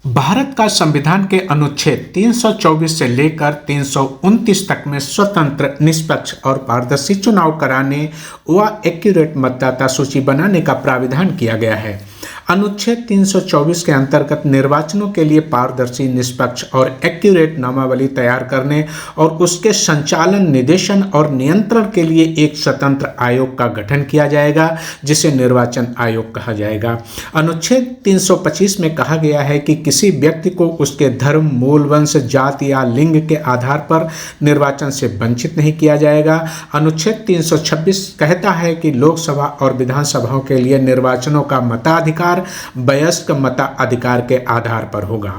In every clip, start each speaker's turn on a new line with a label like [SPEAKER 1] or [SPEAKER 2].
[SPEAKER 1] भारत का संविधान के अनुच्छेद 324 से लेकर 329 तक में स्वतंत्र, निष्पक्ष और पारदर्शी चुनाव कराने व एक्यूरेट मतदाता सूची बनाने का प्राविधान किया गया है। अनुच्छेद 324 के अंतर्गत निर्वाचनों के लिए पारदर्शी, निष्पक्ष और एक्यूरेट नामावली तैयार करने और उसके संचालन, निदेशन और नियंत्रण के लिए एक स्वतंत्र आयोग का गठन किया जाएगा, जिसे निर्वाचन आयोग कहा जाएगा। अनुच्छेद 325 में कहा गया है कि किसी व्यक्ति को उसके धर्म, मूल, वंश, जाति या लिंग के आधार पर निर्वाचन से वंचित नहीं किया जाएगा। अनुच्छेद 326 कहता है कि लोकसभा और विधानसभाओं के लिए निर्वाचनों का मताधिकार वयस्क मताधिकार के आधार पर होगा,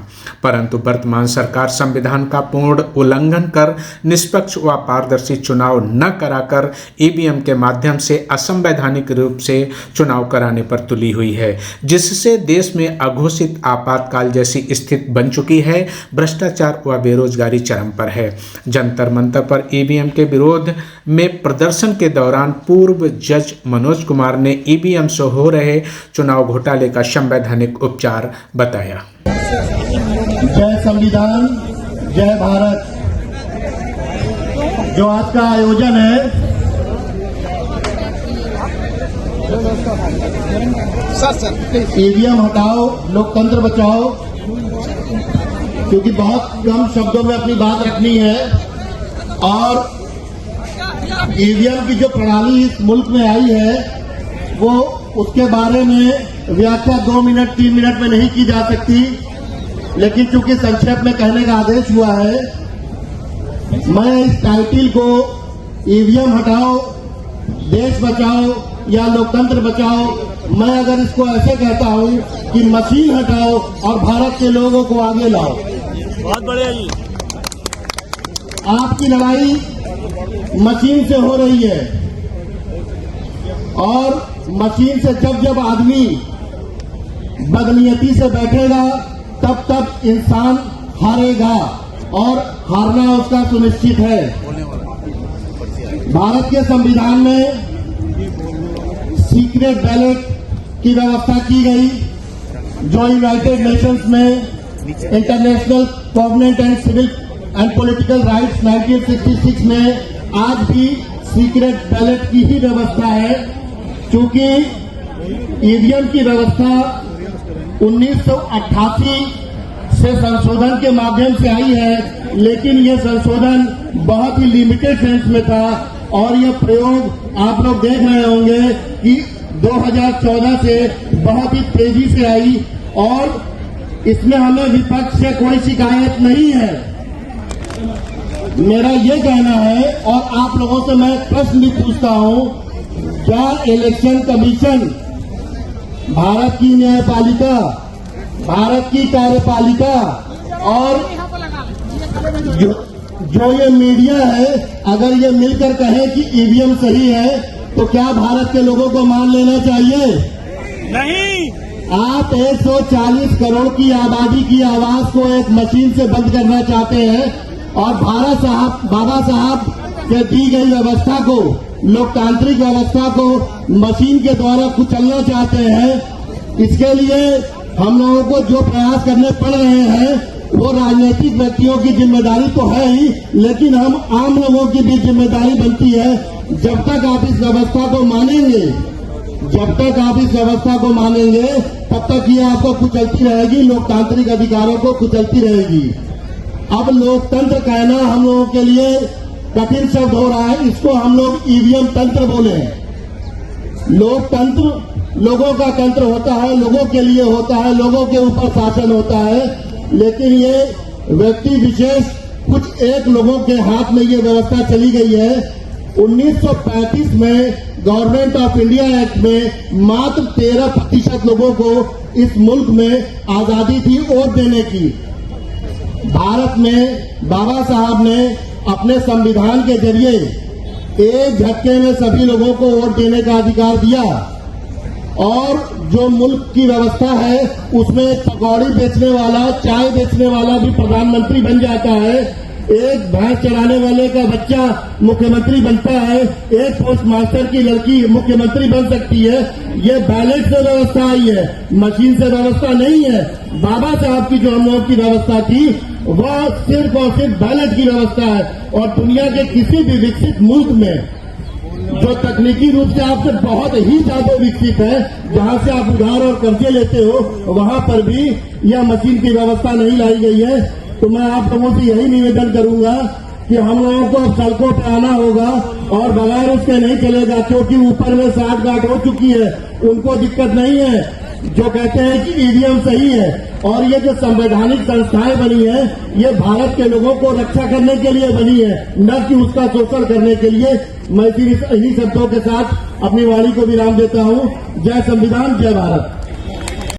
[SPEAKER 1] परंतु वर्तमान सरकार संविधान का पूर्ण उल्लंघन कर निष्पक्ष व पारदर्शी चुनाव न कराकर ईवीएम के माध्यम से असंवैधानिक रूप से चुनाव कराने पर तुली हुई है, जिससे देश में अघोषित आपातकाल जैसी स्थिति बन चुकी है। भ्रष्टाचार व बेरोजगारी चरम पर है। जंतर मंतर पर ईवीएम के विरोध में प्रदर्शन के दौरान पूर्व जज मनोज कुमार ने ईवीएम से हो रहे चुनाव घोटाले का संवैधानिक उपचार बताया।
[SPEAKER 2] जय संविधान, जय भारत। जो आज का आयोजन है, ईवीएम हटाओ, लोकतंत्र बचाओ, क्योंकि बहुत कम शब्दों में अपनी बात रखनी है। और ईवीएम की जो प्रणाली इस मुल्क में आई है, वो उसके बारे में व्याख्या 2 मिनट 3 मिनट में नहीं की जा सकती, लेकिन चूंकि संक्षेप में कहने का आदेश हुआ है, मैं इस टाइटल को ईवीएम हटाओ, देश बचाओ या लोकतंत्र बचाओ, मैं अगर इसको ऐसे कहता हूं कि मशीन हटाओ और भारत के लोगों को आगे लाओ।
[SPEAKER 3] बहुत बढ़िया जी।
[SPEAKER 2] आपकी लड़ाई मशीन से हो रही है, और मशीन से जब आदमी बदनीयती से बैठेगा, तब इंसान हारेगा, और हारना उसका सुनिश्चित है। भारत के संविधान में सीक्रेट बैलेट की व्यवस्था की गई, जो यूनाइटेड नेशंस में International Covenant and Civil and Political Rights 1966 में आज भी सीक्रेट बैलेट की ही व्यवस्था है। क्योंकि ईवीएम की व्यवस्था 1988 से संशोधन के माध्यम से आई है, लेकिन यह संशोधन बहुत ही लिमिटेड सेंस में था, और यह प्रयोग आप लोग देख रहे होंगे कि 2014 से बहुत ही तेजी से आई, और इसमें हमें विपक्ष से कोई शिकायत नहीं है। मेरा यह कहना है, और आप लोगों से मैं प्रश्न भी पूछता हूं, क्या इलेक्शन कमीशन भारत की न्यायपालिका, भारत की कार्यपालिका और जो ये मीडिया है, अगर ये मिलकर कहे कि ईवीएम सही है, तो क्या भारत के लोगों को मान लेना चाहिए?
[SPEAKER 3] नहीं।
[SPEAKER 2] आप 140 करोड़ की आबादी की आवाज को एक मशीन से बंद करना चाहते हैं, और बाबा साहब के दी गई व्यवस्था को, लोकतांत्रिक व्यवस्था को मशीन के द्वारा कुचलना चाहते हैं। इसके लिए हम लोगों को जो प्रयास करने पड़ रहे हैं, वो राजनीतिक व्यक्तियों की जिम्मेदारी तो है ही, लेकिन हम आम लोगों की भी जिम्मेदारी बनती है। जब तक आप इस व्यवस्था को मानेंगे, तब तक ये आपको कुचलती रहेगी, लोकतांत्रिक अधिकारों को कुचलती रहेगी। अब लोकतंत्र कहना हम लोगों के लिए कठिन शब्द हो रहा है, इसको हम लोग ईवीएम तंत्र बोले। लोकतंत्र लोगों का तंत्र होता है, लोगों के लिए होता है, लोगों के ऊपर शासन होता है, लेकिन ये व्यक्ति विशेष कुछ एक लोगों के हाथ में ये व्यवस्था चली गई है। 1935 में गवर्नमेंट ऑफ इंडिया एक्ट में मात्र 13% लोगों को इस मुल्क में आजादी थी वोट देने की। भारत में बाबा साहब ने अपने संविधान के जरिए एक झटके में सभी लोगों को वोट देने का अधिकार दिया, और जो मुल्क की व्यवस्था है, उसमें पकौड़ी बेचने वाला, चाय बेचने वाला भी प्रधानमंत्री बन जाता है। एक भैंस चराने वाले का बच्चा मुख्यमंत्री बनता है, एक पोस्ट मास्टर की लड़की मुख्यमंत्री बन सकती है। ये बैलेट से व्यवस्था आई है, मशीन से व्यवस्था नहीं है। बाबा साहब की जो हम लोगों की व्यवस्था थी वह सिर्फ और सिर्फ बैलेट की व्यवस्था है। और दुनिया के किसी भी विकसित मुल्क में जो तकनीकी रूप से आपसे बहुत ही ज्यादा विकसित है, जहां से आप उधार और कर्जे लेते हो, वहां पर भी यह मशीन की व्यवस्था नहीं लाई गई है। तो मैं आप लोगों से यही निवेदन करूंगा कि हम लोगों को अब सड़कों पर आना होगा और बगैर उसके नहीं चलेगा, क्योंकि ऊपर में 60 गांठ हो चुकी है, उनको दिक्कत नहीं है। जो कहते हैं कि ईवीएम सही है, और ये जो संवैधानिक संस्थाएं बनी है ये भारत के लोगों को रक्षा करने के लिए बनी है, न कि उसका शोषण करने के लिए। मैं इन्हीं शब्दों के साथ अपनी वाणी को विराम देता हूं। जय संविधान, जय भारत।